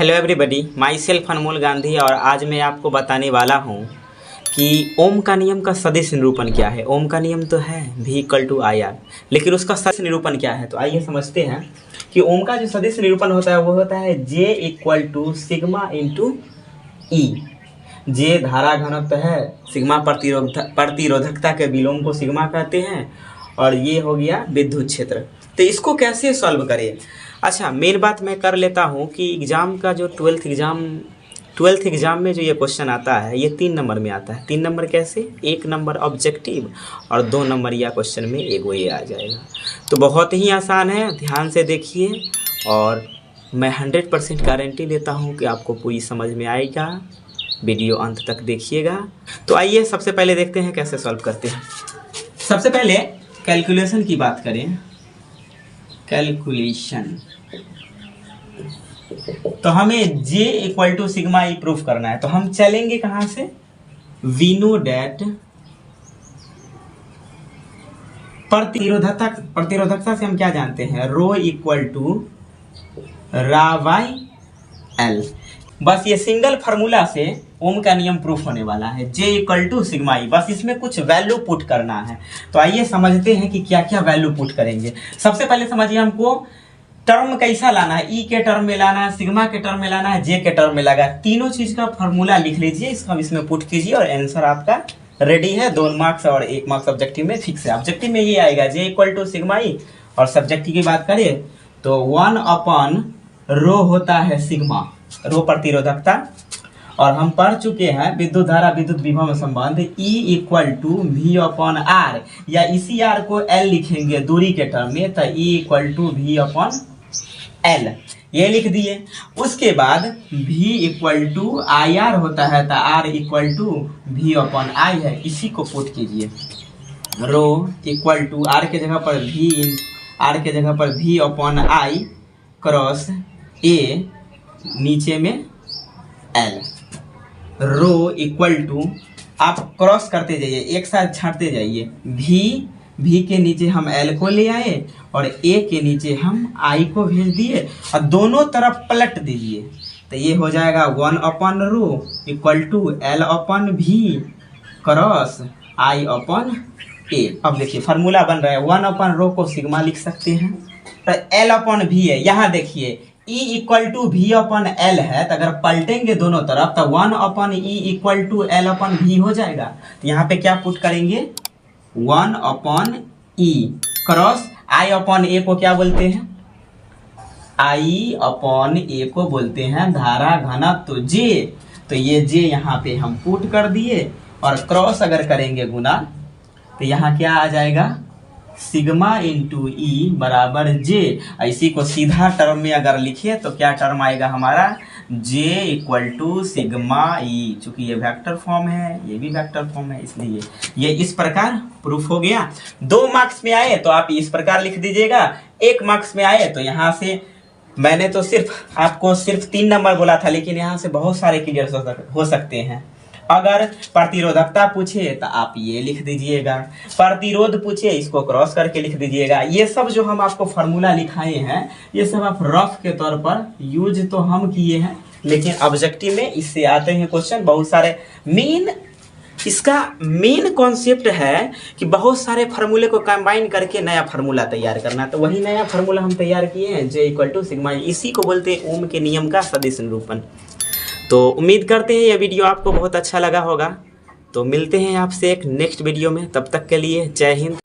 Hello everybody, my self अनमोल गांधी और आज मैं आपको बताने वाला हूँ कि ओम का नियम का सदिश निरूपण क्या है। ओम का नियम तो है V=IR, लेकिन उसका सदिश निरूपण क्या है। तो आइए समझते हैं कि ओम का जो सदिश निरूपण होता है वो होता है J=σ E। जे धारा घनत्व है, सिग्मा प्रतिरोधकता के विलोम को सिग्मा कहते हैं, और ये हो गया विद्युत क्षेत्र। तो इसको कैसे सॉल्व करें। अच्छा, मेन बात मैं कर लेता हूँ कि एग्ज़ाम का जो ट्वेल्थ एग्ज़ाम में जो ये क्वेश्चन आता है ये 3 नंबर में आता है। 3 नंबर कैसे, 1 नंबर ऑब्जेक्टिव और 2 नंबर या क्वेश्चन में एगो ये आ जाएगा। तो बहुत ही आसान है, ध्यान से देखिए और मैं 100% गारंटी देता हूँ कि आपको पूरी समझ में आएगा। वीडियो अंत तक देखिएगा। तो आइए सबसे पहले देखते हैं कैसे सॉल्व करते हैं। सबसे पहले कैलकुलेशन की बात करें। कैलकुलेशन तो हमें J=σ प्रूफ करना है। तो हम चलेंगे कहाँ से, वी नो डैट प्रतिरोधकता से हम क्या जानते हैं, ρ=ρ/L। बस ये सिंगल फार्मूला से ओम का नियम प्रूफ होने वाला है। J=σ, बस इसमें कुछ वैल्यू पुट करना है। तो आइए समझते हैं कि क्या क्या वैल्यू पुट करेंगे। सबसे पहले समझिए हमको टर्म कैसा लाना है, ई के टर्म में लाना है, सिग्मा के टर्म में लाना है, जे के टर्म में लगा। तीनों चीज का फार्मूला लिख लीजिए, इसको इसमें पुट कीजिए और आंसर आपका रेडी है। 2 मार्क्स और 1 मार्क्स ऑब्जेक्टिव में फिक्स है। ऑब्जेक्टिव में ये आएगा J=σ और सब्जेक्टिव की बात करें तो 1/ρ होता है सिग्मा, रो प्रतिरोधकता। और हम पढ़ चुके हैं विद्युत धारा विद्युत विभव संबंध E=V/R, या इसी R को L लिखेंगे दूरी के टर्म में, तो E=V/L ये लिख दिए। उसके बाद V=IR होता है तो R=V/I है, इसी को पुट कीजिए। ρ=R के जगह पर V/I क्रॉस A नीचे में L। ρ= आप क्रॉस करते जाइए, एक साथ छाटते जाइए। V के नीचे हम L को ले आए और A के नीचे हम I को भेज दिए और दोनों तरफ पलट दीजिए। तो ये हो जाएगा 1/ρ = L/V क्रॉस I/A। अब देखिए फार्मूला बन रहा है, 1/ρ को सिग्मा लिख सकते हैं, तो L/V है। यहाँ देखिए E=V/L है, तो अगर पलटेंगे दोनों तरफ तो 1/E=L/V हो जाएगा। तो यहाँ पे क्या पुट करेंगे, 1/E क्रॉस I/A को क्या बोलते हैं, I/A को बोलते हैं धारा घनत्व J। तो ये J यहाँ पे हम पुट कर दिए और क्रॉस अगर करेंगे गुना तो यहाँ क्या आ जाएगा, σ×E = J। इसी को सीधा टर्म में अगर लिखे तो क्या टर्म आएगा हमारा, J=σE। चूंकि ये वेक्टर फॉर्म है, ये भी वेक्टर फॉर्म है, इसलिए ये इस प्रकार प्रूफ हो गया। 2 मार्क्स में आए तो आप इस प्रकार लिख दीजिएगा, 1 मार्क्स में आए तो यहाँ से मैंने तो आपको सिर्फ 3 नंबर बोला था, लेकिन यहाँ से बहुत सारे क्लियर हो सकते हैं। अगर प्रतिरोधकता पूछे तो आप ये लिख दीजिएगा, प्रतिरोध पूछे इसको क्रॉस करके लिख दीजिएगा। ये सब जो हम आपको फार्मूला लिखाए हैं ये सब आप रफ के तौर पर यूज तो हम किए हैं, लेकिन ऑब्जेक्टिव में इससे आते हैं क्वेश्चन बहुत सारे। इसका मेन कॉन्सेप्ट है कि बहुत सारे फार्मूले को कंबाइन करके नया फार्मूला तैयार करना। तो वही नया फार्मूला हम तैयार किए हैं, J=σ। इसी को बोलते हैं ओम के नियम का सदिश निरूपण। तो उम्मीद करते हैं यह वीडियो आपको बहुत अच्छा लगा होगा। तो मिलते हैं आपसे एक नेक्स्ट वीडियो में, तब तक के लिए जय हिंद,